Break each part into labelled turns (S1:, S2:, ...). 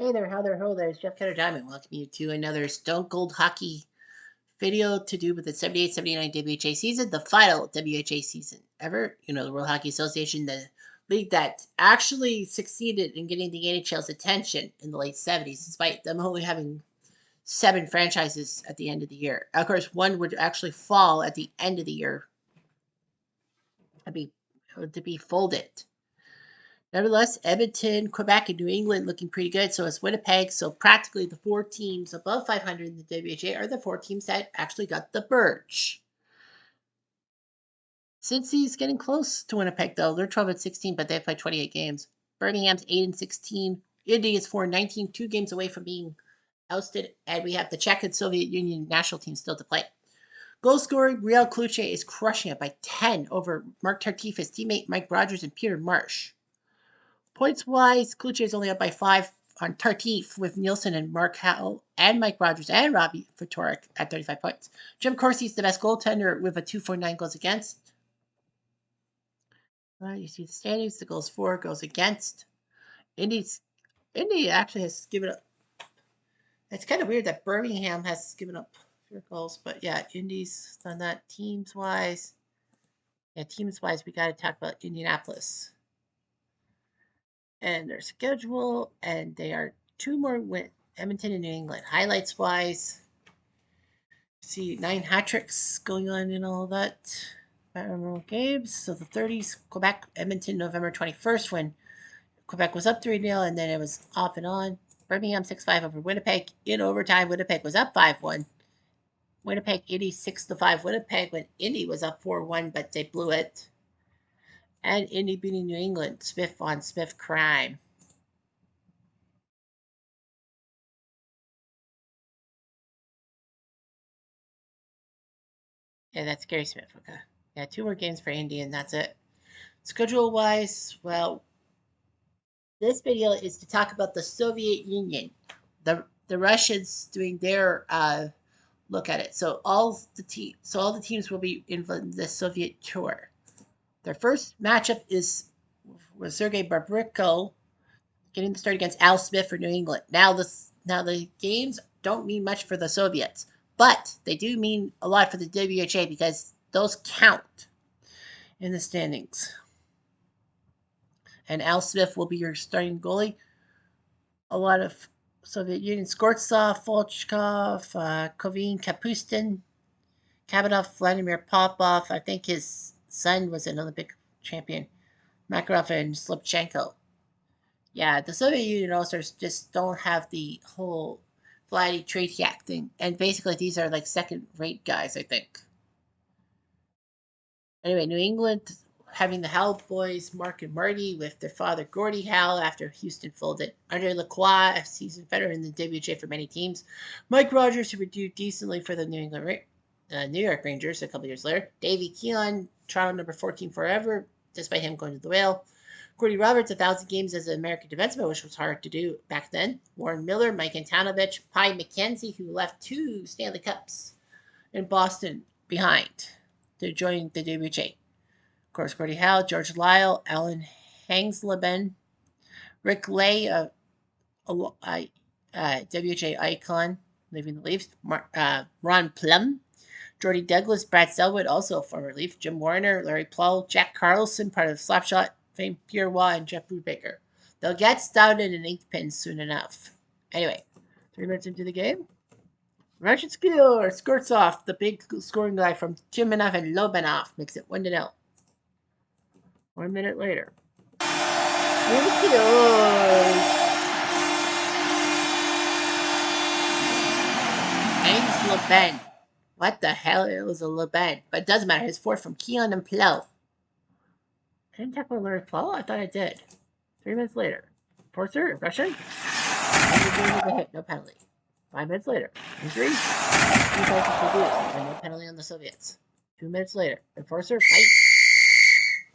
S1: Hey there, how there, ho there. It's Jeff Cutter Diamond. Welcome you to another Stone Cold Hockey video to do with the 78-79 WHA season, the final WHA season ever. You know, the World Hockey Association, the league that actually succeeded in getting the NHL's attention in the late 70s, despite them only having 7 franchises at the end of the year. Of course, one would actually fall at the end of the year to be folded. Nevertheless, Edmonton, Quebec, and New England looking pretty good. So is Winnipeg. So practically the 4 teams above 500 in the WHA are the 4 teams that actually got the Birch. Cincy's getting close to Winnipeg, though. They're 12-16, but they've played 28 games. Birmingham's 8-16. Indy is 4-19, 2 games away from being ousted. And we have the Czech and Soviet Union national team still to play. Goal scoring, Real Cluche is crushing it by 10 over Mark Tardif, his teammate Mike Rogers, and Peter Marsh. Points-wise, Kluche is only up by 5 on Tardif with Nielsen and Mark Howell and Mike Rogers and Robbie Ftorek at 35 points. Jim Corsi's the best goaltender with a 2.49 goals against. You see the standings. The goals for, goals against. Indy actually has given up. It's kind of weird that Birmingham has given up 4 goals, but yeah, Indy's done that teams-wise. Yeah, teams-wise, we got to talk about Indianapolis and their schedule, and they are 2 more wins. Edmonton and New England. Highlights wise, see 9 hat tricks going on in all that. Memorable games. So the 30s, Quebec, Edmonton, November 21st, when Quebec was up 3-0, and then it was off and on. Birmingham 6-5 over Winnipeg. In overtime, Winnipeg was up 5-1. Winnipeg 86-5 Winnipeg when Indy was up 4-1, but they blew it. And Indy beating New England, Smith on Smith crime. Yeah, that's Gary Smith. Okay. Yeah, 2 more games for Indy, and that's it. Schedule-wise, well, this video is to talk about the Soviet Union, the Russians doing their look at it. So all the teams will be in the Soviet tour. Their first matchup is with Sergei Babriko getting the start against Al Smith for New England. Now the games don't mean much for the Soviets, but they do mean a lot for the WHA because those count in the standings. And Al Smith will be your starting goalie. A lot of Soviet Union: Skortsov, Volchkov, Kovin, Kapustin, Kabadov, Vladimir Popov. I think his son was an Olympic champion. Makarov and Slipchenko. Yeah, the Soviet Union also just don't have the whole Vladdy Tretiak thing. And basically, these are like second-rate guys, I think. Anyway, New England having the Howell boys, Mark and Marty, with their father Gordie Howell after Houston folded. Andre Lacroix, a seasoned veteran in the WHA for many teams. Mike Rogers, who would do decently for the New York Rangers a couple years later. Davey Keon, Toronto number 14 forever, despite him going to the Whale. Gordie Roberts, 1,000 games as an American defenseman, which was hard to do back then. Warren Miller, Mike Antonovich, Pi McKenzie, who left 2 Stanley Cups in Boston behind to join the WHA. Of course, Gordie Howe, George Lyle, Alan Hangsleben, Rick Lay, a WHA icon, leaving the Leafs, Ron Plum, Jordy Douglas, Brad Selwood, also a former Leaf, Jim Warner, Larry Plow, Jack Carlson, part of the Slapshot fame, Pierre Waugh, and Jeff Brubaker. They'll get started in 8 pins soon enough. Anyway, 3 minutes into the game. Russian skill or skirts off the big scoring guy from Timonov and Lobanov makes it 1-0. 1 minute later. James LeBen. What the hell? It was a LeBen. But it doesn't matter. His 4 from Keon and Plow. I didn't talk about Larry Plow? I thought I did. 3 minutes later. Forcer, Russian. And hit, no penalty. 5 minutes later. Injury. 2 seconds reduced. And no penalty on the Soviets. 2 minutes later. Enforcer, fight.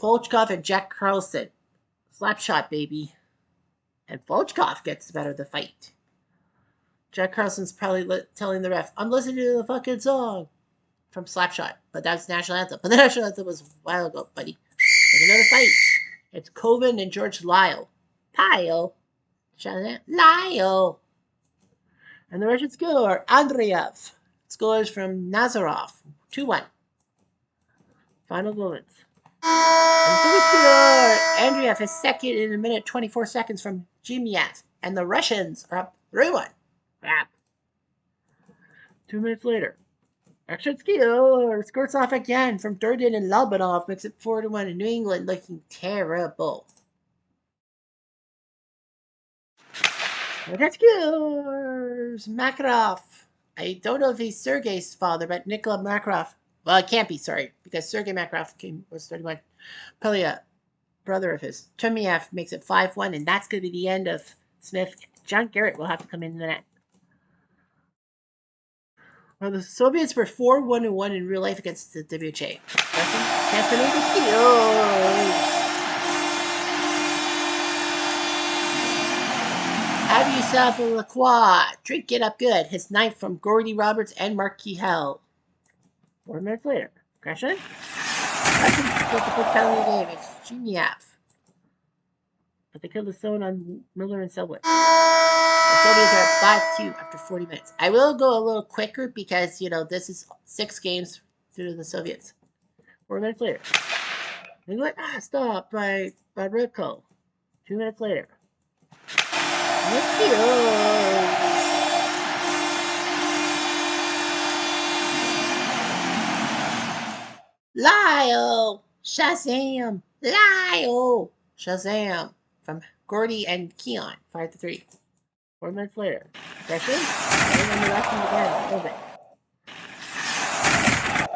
S1: Volchkov and Jack Carlson. Slapshot, baby. And Volchkov gets better of the fight. Jack Carlson's probably telling the ref, I'm listening to the fucking song from Slapshot. But that's the national anthem. But the national anthem was a while ago, buddy. There's another fight. It's Coven and George Lyle. Pyle. Lyle. And the Russian score, Andreev. Scores from Nazarov. 2-1. Final moments. And the Soviet score, Andreev is second in a minute 24 seconds from Jimyev. And the Russians are up 3-1. Crap. 2 minutes later. Akshatsky scores off again from Durden and Lobanov, makes it 4-1 in New England, looking terrible. Akshatsky Makarov. I don't know if he's Sergei's father, but Nikola Makarov. Well, it can't be, sorry, because Sergei Makarov was 31. Probably a brother of his. Chemiev makes it 5-1, and that's going to be the end of Smith. John Garrett will have to come in the net. Well, the Soviets were 4-1-1 in real life against the WHA. Have yourself a LaCroix. Drink it up good. His ninth from Gordy Roberts and Mark Kehel. 4 minutes later. Question? Russians get the first penalty of the game. It's Juniaf. But they killed the zone on Miller and Selwood. The Soviets are at 5-2 after 40 minutes. I will go a little quicker because, this is 6 games through the Soviets. 4 minutes later. England stopped by Ribko. 2 minutes later. Lyle! Shazam! Lyle! Shazam! From Gordy and Keon. 5-3. 4 minutes later. Session? And then the Russians again.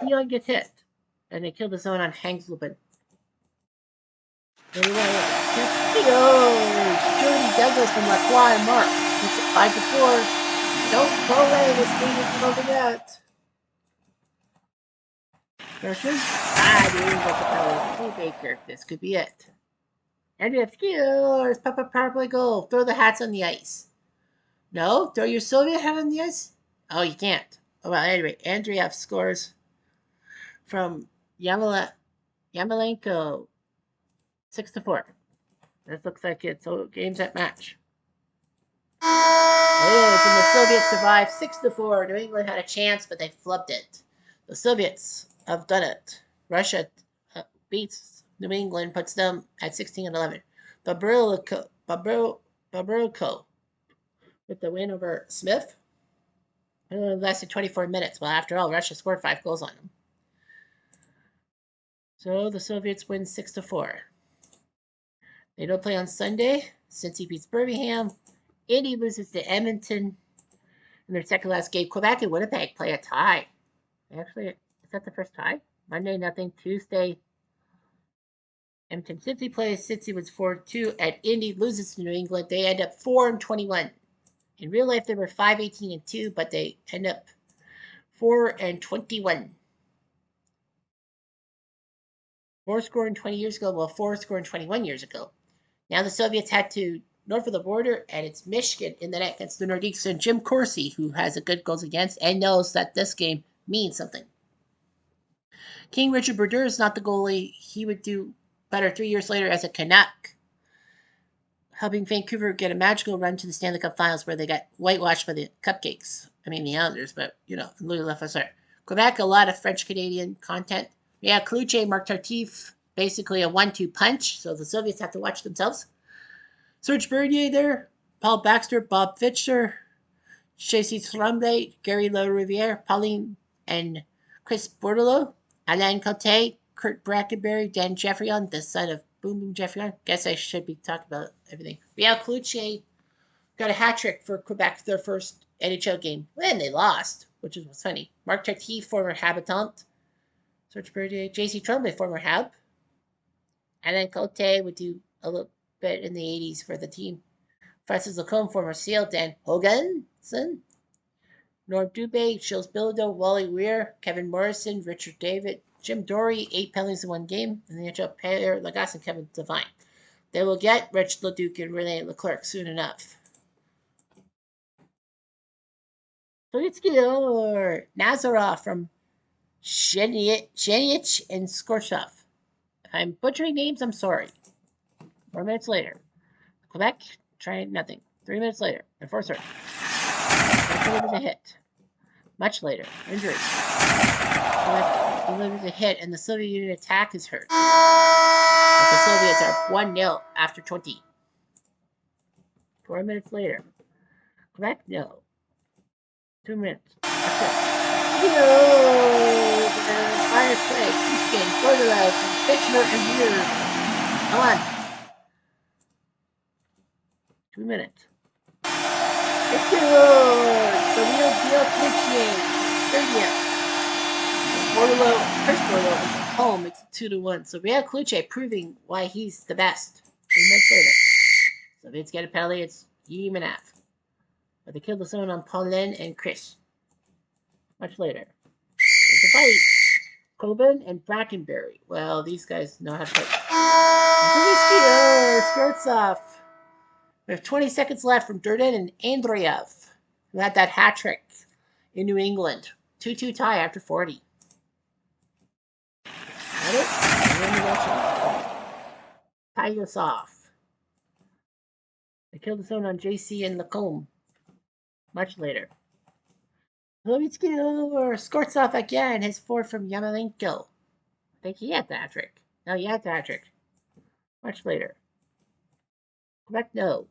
S1: Keon gets hit. And they kill the zone on Hangsleben. Anyway, Jody Douglas from LaCroix and Mark. It's 5-4. Don't go away. This game is over yet. Question? Dude, what's the power? Hey, Baker. This could be it. Andreev scores. Power play goal. Throw the hats on the ice. No? Throw your Soviet hat on the ice? Oh, you can't. Oh, well, anyway, Andreev scores from Yamalenko. 6-4. This looks like it's games at match. It is, and the Soviets survived 6-4. New England had a chance, but they flubbed it. The Soviets have done it. Russia beats New England, puts them at 16-11. Baburko with the win over Smith. It only lasted 24 minutes. Well, after all, Russia scored 5 goals on them. So the Soviets win 6-4. They don't play on Sunday. Since he beats Birmingham, Indy loses to Edmonton in their second last game. Quebec and Winnipeg play a tie. Actually, is that the first tie? Monday, nothing. Tuesday, Edmonton City plays. City was 4-2, and Indy loses to New England. They end up 4-21. In real life, they were 5-18-2, but they end up 4-21. 4 scoring 20 years ago. Well, 4 scoring 21 years ago. Now the Soviets had to north of the border, and it's Michigan in the net against the Nordiques and Jim Corsi, who has a good goals against and knows that this game means something. King Richard Brodeur is not the goalie. He would do better 3 years later as a Canuck, helping Vancouver get a magical run to the Stanley Cup Finals where they got whitewashed by the Cupcakes. I mean, the Islanders, but, Louis Lafreniere. Quebec, a lot of French-Canadian content. Yeah, Kluche, Mark Tardif, basically a 1-2 punch, so the Soviets have to watch themselves. Serge Bernier there, Paul Baxter, Bob Fischer, J.C. Tremblay, Gary LaRiviere, Pauline and Chris Bordelot, Alain Cote, Kurt Brackenberry, Dan Jeffrion, the son of Boom Boom Jeffrion. Guess I should be talking about everything. Yeah, Kluche got a hat trick for Quebec, their first NHL game. And they lost, which was funny. Mark Tardif, former Habitant. Serge Bernier, J.C. Tremblay, former Hab. And then Cote would do a little bit in the 80s for the team. Francis Lacombe, former SEAL. Dan Hoganson. Norm Dubé, Gilles Bilodeau, Wally Weir, Kevin Morrison, Richard David, Jim Dory, 8 penalties in 1 game, and the NHL Pierre Lagasse and Kevin Devine. They will get Rich Leduc and Rene Leclerc soon enough. Sovietsky or Nazarov from Zhenich and Skorshov. If I'm butchering names, I'm sorry. 4 minutes later. Quebec Trying nothing. 3 minutes later, the first serve. Delivers a hit. Much later, injury. Delivers a hit, and the Soviet Union attack is hurt. But the Soviets are 1-0 after 20. 4 minutes later. Correct? No. 2 minutes. Fire strike, Houston, Borderlands, Fitchner, and Weird. Come on. 2 minutes. It's good! The real deal clinching. 30th. Chris Bordello is at home. It's 2-1. So Real Cluche proving why he's the best. 3 minutes later. Soviets get a penalty. It's even half. But they killed the zone on Paulin and Chris. Much later. There's a fight. Coben and Brackenberry. Well, these guys know how to fight. Skirts off. We have 20 seconds left from Durden and Andreev, who had that hat trick in New England. 2-2 tie after 40. Got it? Tie us off. They killed the zone on JC and Lacombe. Much later. Skortsov again. His 4 from Yamalenko. I think he had the hat trick. No, he had the hat trick. Much later. Correct? No.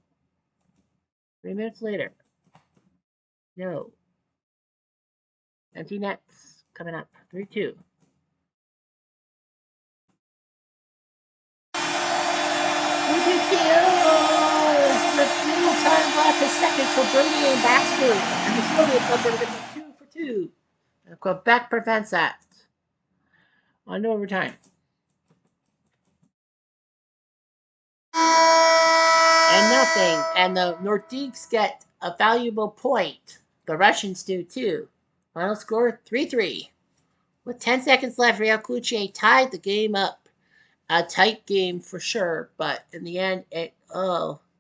S1: 3 minutes later. No. Empty nets coming up. 3-2. With little time left, a second for Brady and Baxter. And the Soviets are going to get 2-2. And Quebec prevents that. On to overtime. And nothing. And the Nordiques get a valuable point. The Russians do too. Final score 3-3. With 10 seconds left, Real Cluche tied the game up. A tight game for sure, but in the end, it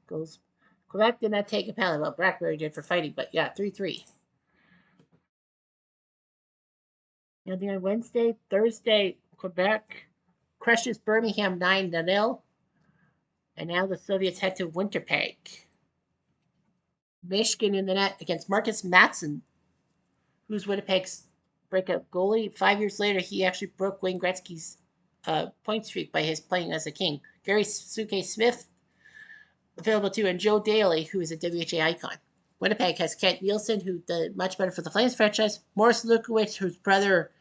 S1: goes. Quebec did not take a penalty. Well, Blackberry did for fighting, but yeah, 3-3. And then Wednesday, Thursday, Quebec crushes Birmingham 9-0. And now the Soviets head to Winnipeg. Michigan in the net against Marcus Matson, who's Winnipeg's breakout goalie. 5 years later, he actually broke Wayne Gretzky's point streak by his playing as a king. Gary Suke Smith available too, and Joe Daly, who is a WHA icon. Winnipeg has Kent Nielsen, who did much better for the Flames franchise. Morris Lukowicz, whose brother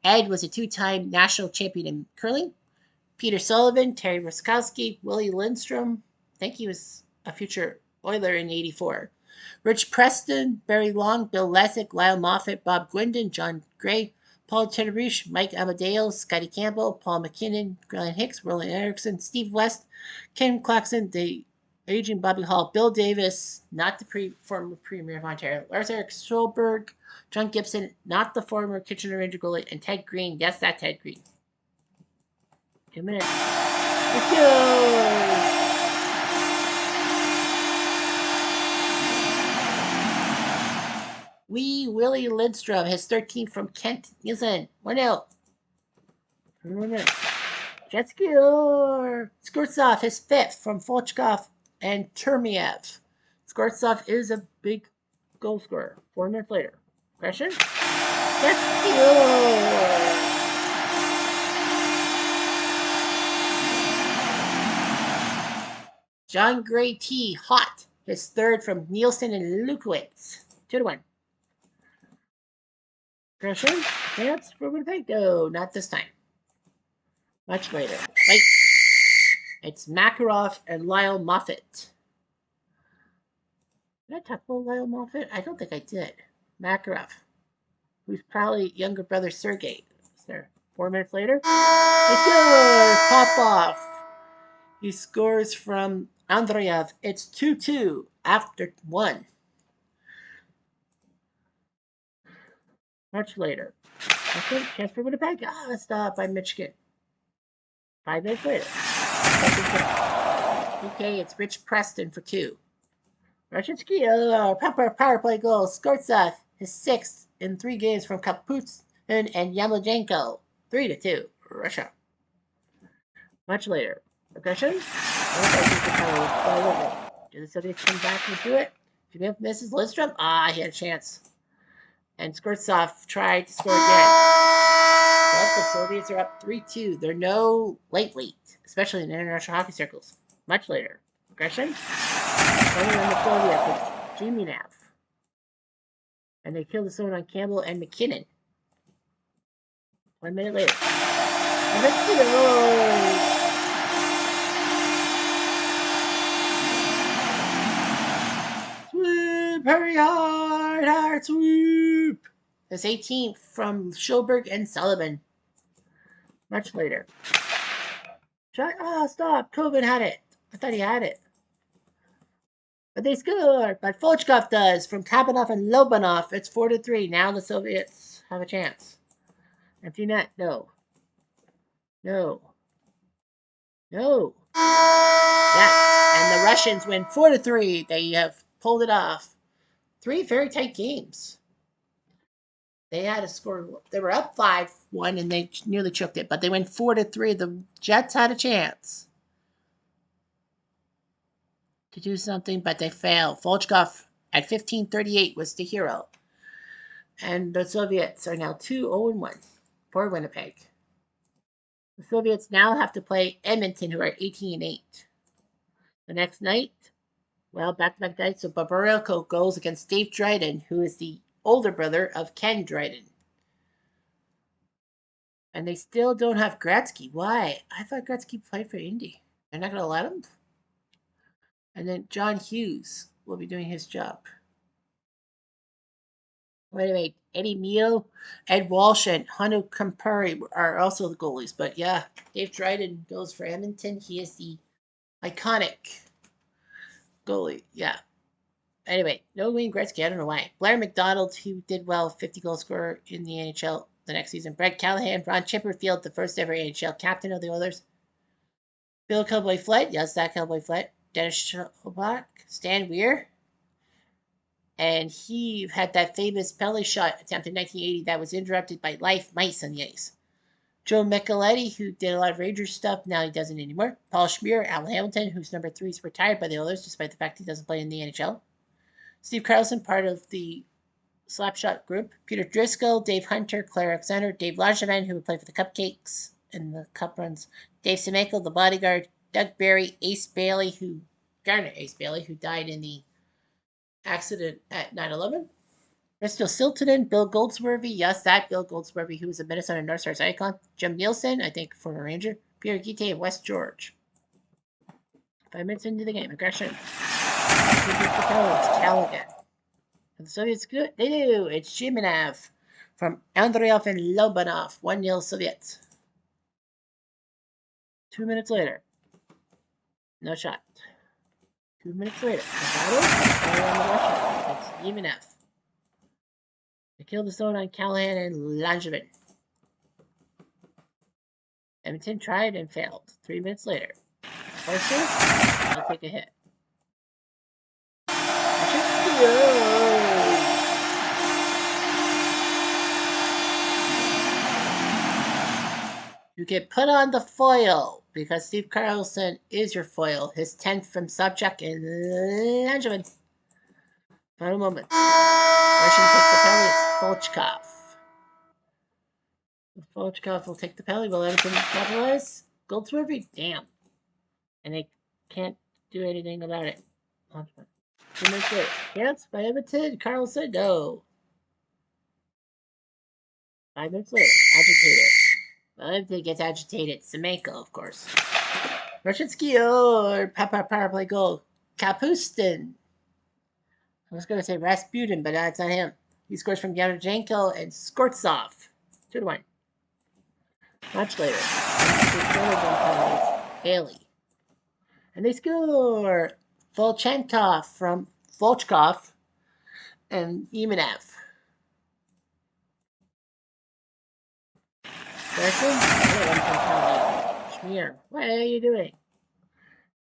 S1: Ed was a 2-time national champion in curling. Peter Sullivan, Terry Ruskowski, Willie Lindstrom. I think he was a future Oiler in '84. Rich Preston, Barry Long, Bill Lessick, Lyle Moffat, Bob Gwendon, John Gray, Paul Teneriche, Mike Amadeo, Scotty Campbell, Paul McKinnon, Glenn Hicks, Roland Erickson, Steve West, Ken Claxon, the aging Bobby Hall, Bill Davis, not the former Premier of Ontario, Lars Eric Stolberg, John Gibson, not the former Kitchener Ranger goalie, and Ted Green. Yes, that Ted Green. 2 minutes. Let's go! Willie Lindstrom, his 13th from Kent Nielsen. 1-0. 1 minute. Jetsky Skortsov, his 5th from Volchkov and Termiev. Skortsov is a big goal scorer. 4 minutes later. Question? Jetsky John Gray T. Hot, his 3rd from Nielsen and Lukowicz. 2-1. Question? Chance for Winnipeg? No, not this time. Much later. Wait. It's Makarov and Lyle Moffat. Did I talk about Lyle Moffat? I don't think I did. Makarov, who's probably younger brother Sergei. Is there 4 minutes later? It's good! Pop off. He scores from Andreev. It's 2-2 after 1. Much later. Okay, chance for Winnipeg. Stopped by Michigan. 5 minutes later. Okay, it's Rich Preston for 2. Russinsky, power play goal. Skortsov, his 6th in 3 games from Kaputin and Yamlenko. 3-2. Russia. Much later. Aggression? Do the Soviets come back and do it? If misses Lindstrom, he had a chance. And Skortsov tried to score again. But the Soviets are up 3-2. They're no lightweight, especially in international hockey circles. Much later. Aggression? Coming on the Soviets with Jiminov. And they killed the zone on Campbell and McKinnon. 1 minute later. Swoop! Hurry hard swoop! That's 18th from Schoberg and Sullivan. Much later. Stop! COVID had it. I thought he had it. But they scored. But Volchkov does from Kapanov and Lobanov. It's 4-3. Now the Soviets have a chance. Empty net. No. Yes. And the Russians win 4-3. They have pulled it off. 3 very tight games. They had a score. They were up 5-1 and they nearly choked it, but they went 4-3. The Jets had a chance to do something, but they failed. Volchkov at 15:38 was the hero. And the Soviets are now 2-0-1 for Winnipeg. The Soviets now have to play Edmonton, who are 18-8. The next night, back-to-back nights, so Babarelko goes against Dave Dryden, who is the older brother of Ken Dryden. And they still don't have Gretzky. Why? I thought Gretzky played for Indy. They're not going to let him? And then John Hughes will be doing his job. Wait. Eddie Neal, Ed Walsh, and Hanu Campari are also the goalies. But yeah, Dave Dryden goes for Edmonton. He is the iconic goalie. Yeah. Anyway, no Wayne Gretzky. I don't know why. Blair McDonald, who did well, 50-goal scorer in the NHL the next season. Brett Callahan, Ron Chipperfield, the first ever NHL captain of the Oilers. Bill Cowboy Flett, yes, that Cowboy Flett. Dennis Schobach, Stan Weir. And he had that famous penalty shot attempt in 1980 that was interrupted by live mice on the ice. Joe Micheletti, who did a lot of Rangers stuff, now he doesn't anymore. Paul Schmier, Al Hamilton, who's number 3, is retired by the Oilers, despite the fact he doesn't play in the NHL. Steve Carlson, part of the Slapshot group. Peter Driscoll, Dave Hunter, Claire Alexander, Dave Langevin, who would play for the Cupcakes and the Cup runs. Dave Semenko, the bodyguard. Doug Barry, Garner Ace Bailey, who died in the accident at 9/11. Risto Siltanen, Bill Goldsworthy, yes, that Bill Goldsworthy, who was a Minnesota North Stars icon. Jim Nielsen, I think former Ranger. Peter Guite of West George. 5 minutes into the game, aggression. Callaghan. And the Soviets good? They do. It's Jiminov from Andreev and Lobanov. 1-0 Soviets. 2 minutes later. No shot. 2 minutes later. It's Jiminov. They killed the zone on Callahan and Langevin. Edmonton tried and failed. 3 minutes later. Forster, I'll take a hit. You get put on the foil because Steve Carlson is your foil. His 10th from Sobchak and Langevin. Final moment. Russian takes the penalty. It's Volchkov. Volchkov will take the penalty. Will Edmonton capitalize? Goldsworthy? Damn. And they can't do anything about it. 2 minutes later. Yes, by Edmonton. Carlson? No. 5 minutes later. Agitated. Well, Edmonton gets agitated. Semenko, of course. Russian skier. Power play goal. Kapustin. I was going to say Rasputin, but that's not him. He scores from Yevchenko and Skortsov. 2-1. Much later. Haley. And they score. Volchenkov from Volchkov and Imanov. Schmier, what are you doing?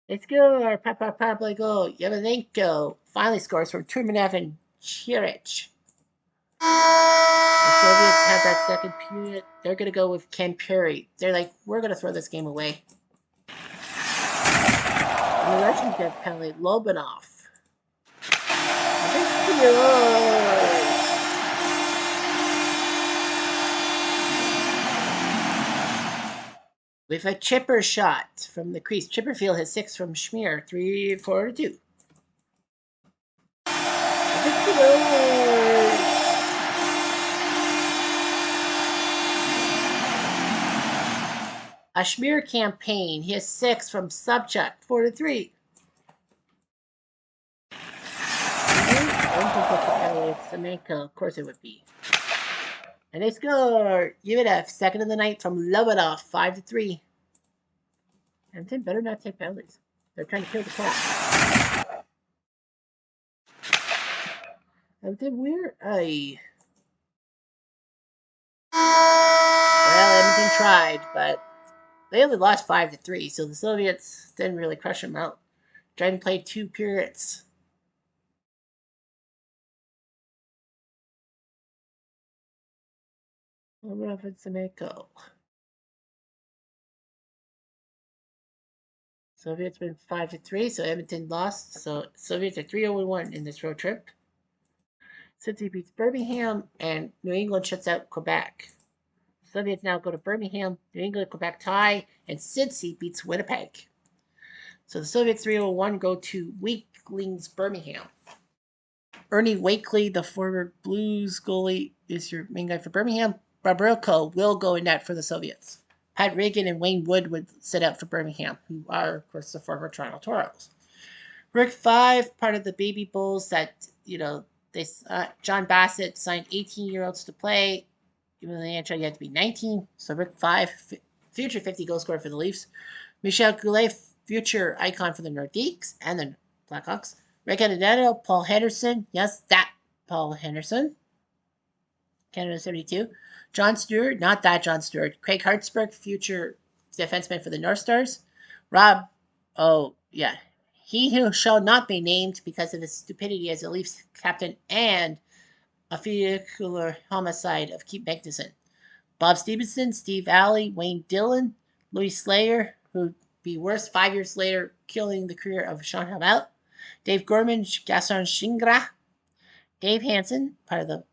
S1: They score. Power play goal. Yevchenko finally scores from Turmanev and Chirich. The Soviets have that second period. They're going to go with Ken Perry. They're like, we're going to throw this game away. And the Russians get penalty. Lobanov. Steelers. With a chipper shot from the crease. Chipperfield has 6 from Schmier. 3-4-2. A Schmier campaign. He has 6 from Subchuk. 4-3. Semenko, of course it would be. And they score. Yevdov, second of the night from Lobanov, 5-3. Edmonton better not take penalties. They're trying to kill the clock. Edmonton, where? Well, Edmonton tried, but they only lost 5-3, so the Soviets didn't really crush them out. Tried to play 2 periods. Lobanov and Semenko. Soviets win 5-3, so Edmonton lost. So Soviets are 3-0-1 in this road trip. Cincy beats Birmingham, and New England shuts out Quebec. Soviets now go to Birmingham, New England, Quebec tie, and Cincy beats Winnipeg. So the Soviets 3-0-1 go to Weaklings, Birmingham. Ernie Wakely, the former Blues goalie, is your main guy for Birmingham. Barbaroko will go in net for the Soviets. Pat Reagan and Wayne Wood would sit out for Birmingham, who are, of course, the former Toronto Toros. Rick 5, part of the Baby Bulls that, John Bassett signed 18-year-olds to play. Even in the NHL, you had to be 19. So Rick 5, future 50 goal scorer for the Leafs. Michel Goulet, future icon for the Nordiques and the Blackhawks. Rick Anadetto, Paul Henderson. Yes, that Paul Henderson. Canada 72. John Stewart, not that John Stewart. Craig Hartsburg, future defenseman for the North Stars. Rob, he who shall not be named because of his stupidity as a Leafs captain and a vehicular homicide of Keith Magnuson. Bob Stevenson, Steve Alley, Wayne Dillon, Louis Slayer, who'd be worse 5 years later, killing the career of Sean Havel. Dave Gorman, Gaston Shingra, Dave Hansen, part of the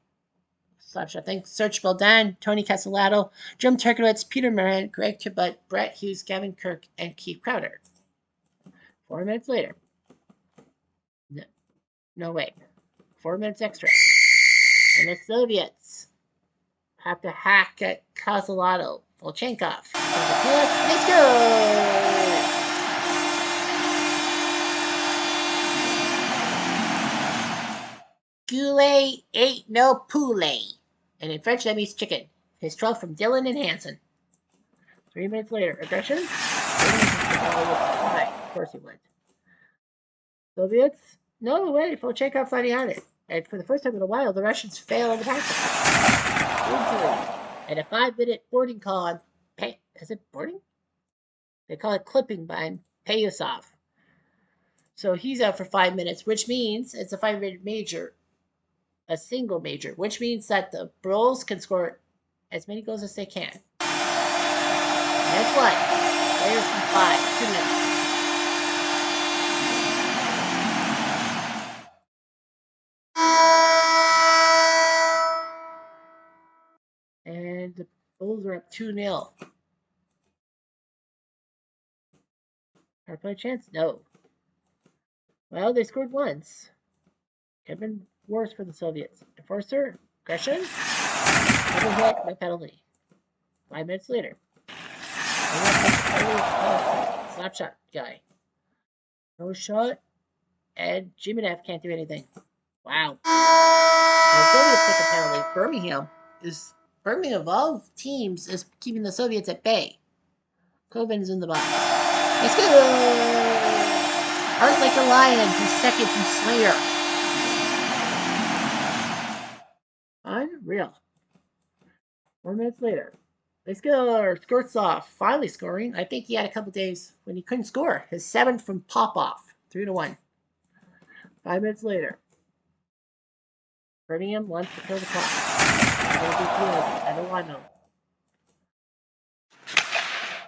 S1: Slapshot thing, Serge Beldan, Tony Castellato, Jim Turkowitz, Peter Moran, Greg Tibut, Brett Hughes, Gavin Kirk, and Keith Crowder. 4 minutes later. No way. 4 minutes extra. And the Soviets have to hack at Castellato, Volchenkov. Let's go! Goulet ain't no poulet. And in French, that means chicken. His 12 from Dillon and Hansen. 3 minutes later, aggression. Of course he would. Soviets? No way. Volchenkov finally had it. And for the first time in a while, the Russians fail on the pass. Injury. And a 5-minute boarding call on is it boarding? They call it clipping by Payusov. So he's out for 5 minutes, which means it's a 5-minute major. A single major, which means that the Bulls can score as many goals as they can. Guess what? Players from 5, 2 minutes. And the Bulls are up 2-0. Power play chance? No. Well, they scored once. Could have been worse for the Soviets. Enforcer, aggression, double hit, no penalty. 5 minutes later. Slap shot guy. No shot, and Jimenez can't do anything. Wow. The Soviets take a penalty. Birmingham of all teams is keeping the Soviets at bay. Kovin's in the box. Let's go! Heart like a lion, his second from Slayer. Unreal. 4 minutes later. They score. Skortsov finally scoring. I think he had a couple days when he couldn't score. His 7th from Popov. 3-1. 5 minutes later. Birmingham wants to kill the clock. I don't want to know.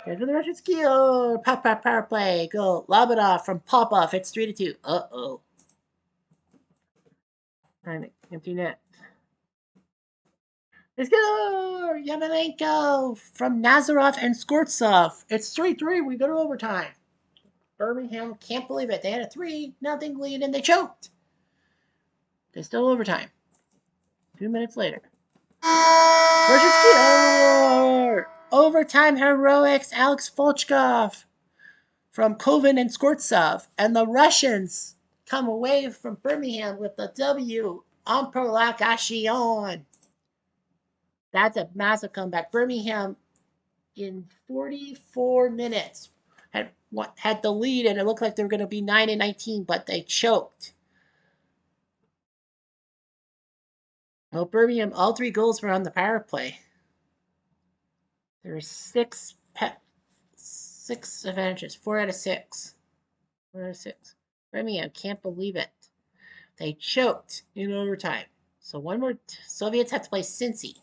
S1: Here's for the Russian skier. Power play. Go. Lob it off from Popov. It's 3-2. Uh-oh. Empty net. Let's go! Yamalenko from Nazarov and Skortsov. It's 3-3. We go to overtime. Birmingham can't believe it. They had a 3-0 lead and they choked. They still overtime. 2 minutes later. Russian overtime heroics. Alex Volchkov from Koven and Skortsov. And the Russians come away from Birmingham with the W on prolongation. That's a massive comeback. Birmingham in 44 minutes had the lead, and it looked like they were going to be 9-19, but they choked. Well, Birmingham, all 3 goals were on the power play. There were 6 advantages, 4 out of 6. 4 out of 6. Birmingham can't believe it. They choked in overtime. So one more. Soviets have to play Cincy.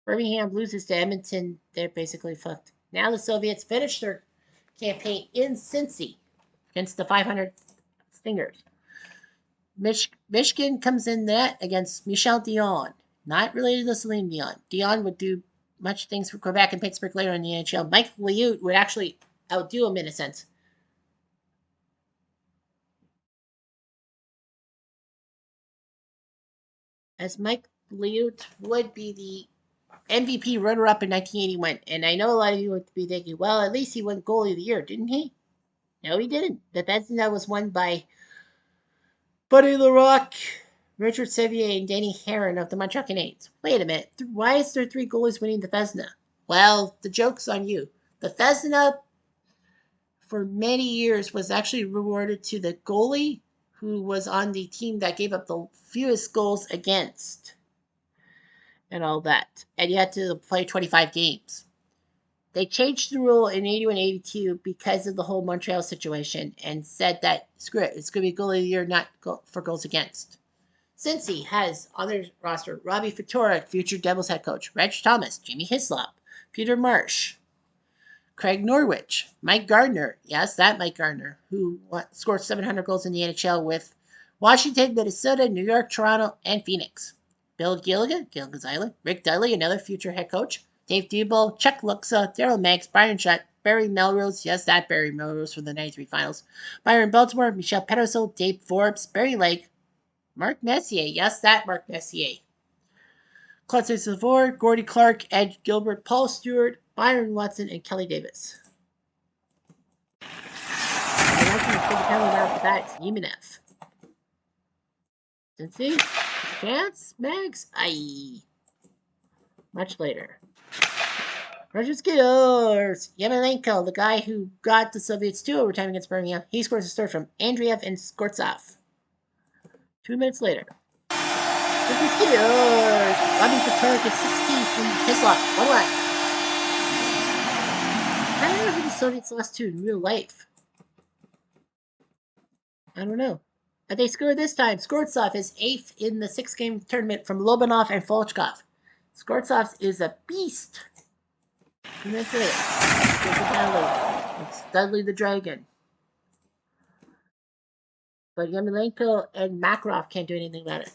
S1: Birmingham loses to Edmonton. They're basically fucked. Now the Soviets finish their campaign in Cincy against the 500 Stingers. Michigan comes in net against Michel Dion, not related to Celine Dion. Dion would do much things for Quebec and Pittsburgh later in the NHL. Mike Liut would actually outdo him in a sense. As Mike Liut would be the MVP runner-up in 1981. And I know a lot of you would be thinking, well, at least he won goalie of the year, didn't he? No, he didn't. The Vezina was won by Buddy LaRock, Richard Sevier, and Danny Heron of the Montreal Canadiens. Wait a minute. Why is there 3 goalies winning the Vezina? Well, the joke's on you. The Vezina, for many years, was actually rewarded to the goalie who was on the team that gave up the fewest goals against and all that. And you had to play 25 games. They changed the rule in 81-82 because of the whole Montreal situation and said that, screw it, it's going to be goalie of the year, not for goals against. Cincy has on their roster Robbie Ftorek, future Devils head coach, Reg Thomas, Jimmy Hislop, Peter Marsh, Craig Norwich, Mike Gardner, yes, that Mike Gardner, who scored 700 goals in the NHL with Washington, Minnesota, New York, Toronto, and Phoenix. Bill Gilligan, Gilligan's Island, Rick Dudley, another future head coach, Dave Dubel, Chuck Luxa, Daryl Meggs, Brian Shutt, Barry Melrose, yes, that Barry Melrose from the 93 finals, Byron Baltimore, Michel Pedersol, Dave Forbes, Barry Lake, Mark Messier, yes, that Mark Messier, Claude Savard, Gordy Clark, Ed Gilbert, Paul Stewart, Byron Watson, and Kelly Davis. And that's the penalty now for that. It's Yemenev. See? Chance? Mags? Aye. Much later. Russian skiers. Yemelenko, the guy who got the Soviets to overtime against Birmingham, he scores a start from Andreev and Skortsov. 2 minutes later. Russian skiers. Robbie Ftorek is 16 from Hislop. 1-1. I don't know who the Soviets lost to in real life. I don't know. But they scored this time. Skortsov is 8th in the 6-game tournament from Lobanov and Volchkov. Skortsov is a beast. 2 minutes later. It's Dudley the Dragon. But Yemelenko and Makarov can't do anything about it.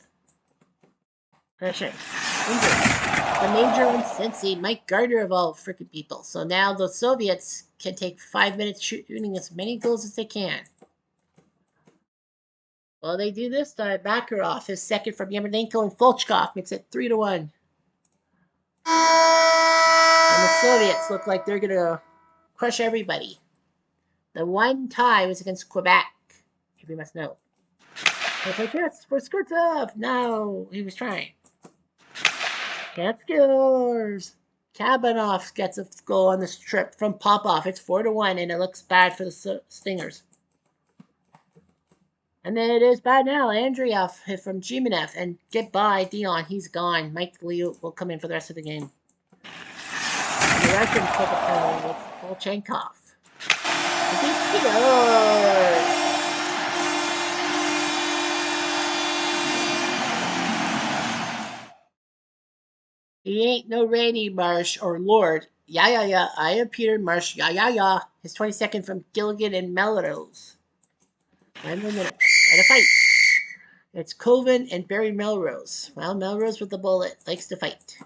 S1: Pressure. Injured. The major and Cincy, Mike Gardner of all freaking people. So now the Soviets can take 5 minutes shooting as many goals as they can. Well, they do this time. Makarov is second from Yemelenko and Volchkov makes it 3-1. And the Soviets look like they're going to crush everybody. The one tie was against Quebec, if you must know. It's like, yes, for Skortsov. No, he was trying. Cat scores. Kabanov gets a goal on this trip from Popov. It's 4-1, and it looks bad for the Stingers. And then it is bad now. Andreev from Jimenez. And goodbye, Dion. He's gone. Mike Liu will come in for the rest of the game. And the Russians take a penalty with Volchenkov. He ain't no Randy Marsh or Lord. Yeah. I am Peter Marsh. Yeah. His 22nd from Gilligan and Melrose. 9 more minutes. And a fight. It's Coven and Barry Melrose. Well, Melrose with the bullet likes to fight.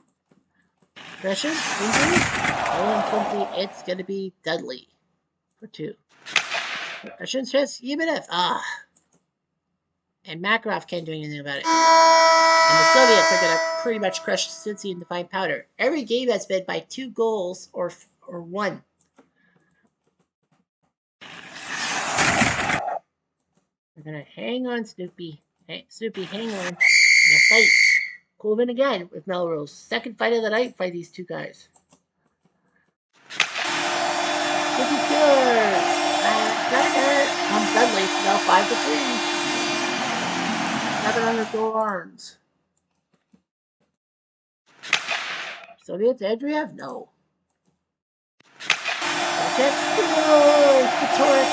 S1: Aggression? Injury? Oh, unfortunately, it's going to be Dudley for 2. Aggression, stress, even if. And Makarov can't do anything about it. And the Soviets are going to pretty much crush Cincy into fine powder. Every game has been by 2 goals or 1. We're going to hang on, Snoopy. Hey, Snoopy, hang on. And a fight. Coolman again with Melrose. Second fight of the night by these 2 guys. Cincy scores. Comes Dudley. Now 5-3. 700 goal arms. Soviets, Andreev? No. Katorek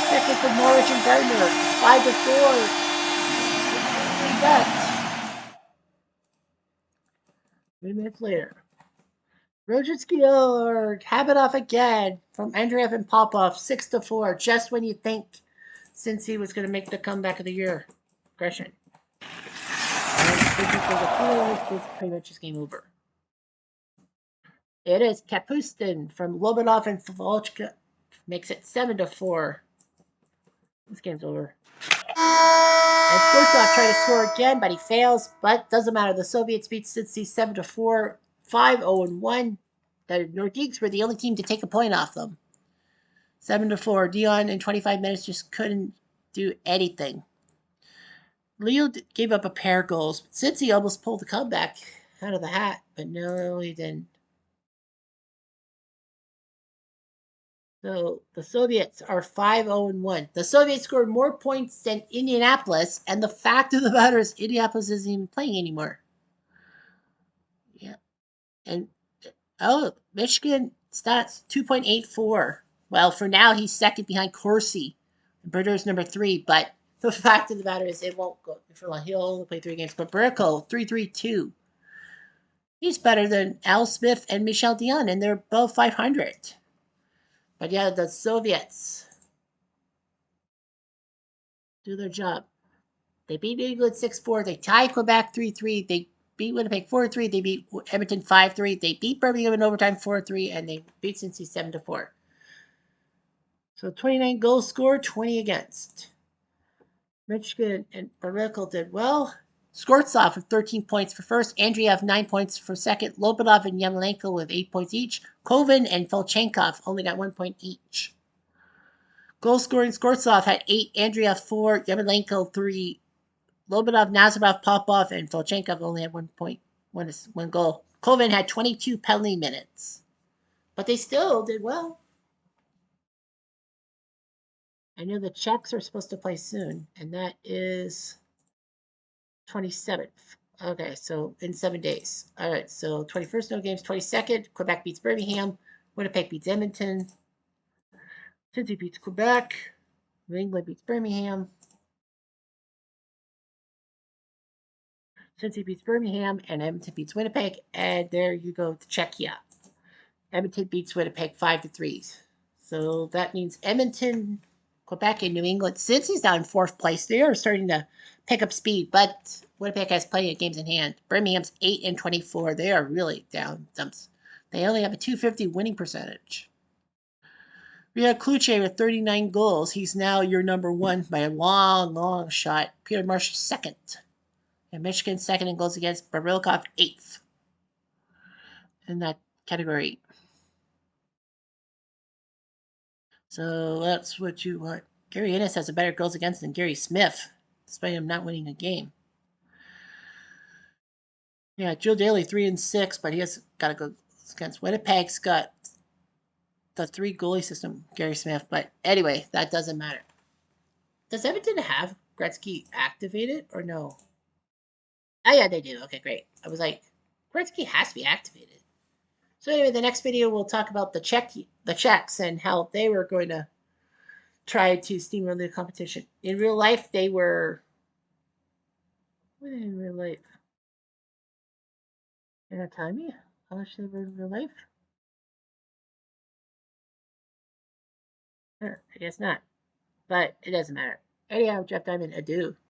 S1: second for Norwich and Gardner. 5-4. We got 3 minutes later. Rojitsky or Habitoff again from Andreev and Popov. 6-4. Just when you think since he was going to make the comeback of the year. Aggression. It's pretty much his game over. It is Kapustin from Lobanov and Volchka. Makes it 7-4. This game's over. And Skvortsov tried to score again, but he fails. But doesn't matter. The Soviets beat Cincy 7-4, 5-0-1. The Nordiques were the only team to take a point off them. 7-4. Dion in 25 minutes just couldn't do anything. Leo gave up a pair of goals. Cincy almost pulled the comeback out of the hat, but no, he didn't. So the Soviets are 5-0-1. The Soviets scored more points than Indianapolis, and the fact of the matter is Indianapolis isn't even playing anymore. Yeah. And Michigan stats 2.84. Well, for now he's second behind Corsi. Berger's number 3, but the fact of the matter is it won't go for long. He'll only play 3 games. But Burko, 3.32. He's better than Al Smith and Michel Dion, and they're both 500. But yeah, the Soviets do their job. They beat New England 6-4. They tied Quebec 3-3. They beat Winnipeg 4-3. They beat Edmonton 5-3. They beat Birmingham in overtime 4-3. And they beat Cincy 7-4. So 29 goals scored, 20 against. Michigan and Barakel did well. Skvortsov with 13 points for first. Andreev 9 points for second. Lobanov and Yamalenko with 8 points each. Koven and Volchenkov only got 1 point each. Goal scoring, Skvortsov had 8. Andreev 4. Yamalenko 3. Lobanov, Nazarov, Popov, and Volchenkov only had 1 point, one goal. Koven had 22 penalty minutes. But they still did well. I know the Czechs are supposed to play soon, and that is 27th. Okay, so in 7 days. All right, so 21st, no games. 22nd, Quebec beats Birmingham. Winnipeg beats Edmonton. Cincy beats Quebec. New England beats Birmingham. Cincy beats Birmingham, and Edmonton beats Winnipeg. And there you go to Czechia. Edmonton beats Winnipeg 5-3. So that means Edmonton, Quebec, and New England. Cincy's now in 4th place. They are starting to pick up speed, but Winnipeg has plenty of games in hand. Birmingham's 8-24. They are really down dumps. They only have a .250 winning percentage. We have Kluche with 39 goals. He's now your number 1 by a long shot. Peter Marsh 2nd. And Michigan 2nd in goals against. Barilkov 8th in that category. So that's what you want. Gary Innes has a better goals against than Gary Smith, despite him not winning a game. Yeah, Joe Daly 3-6, but he has got to go against. Winnipeg's got the 3 goalie system, Gary Smith. But anyway, that doesn't matter. Does Edmonton have Gretzky activated or no? Oh yeah, they do. Okay, great. I was like, Gretzky has to be activated. So anyway, the next video we'll talk about the Czechs and how they were going to try to steamroll the competition. In real life, they were. What in real life? You're not telling me how much they were in real life? Huh, I guess not. But it doesn't matter. Anyhow, Jeff Diamond, adieu.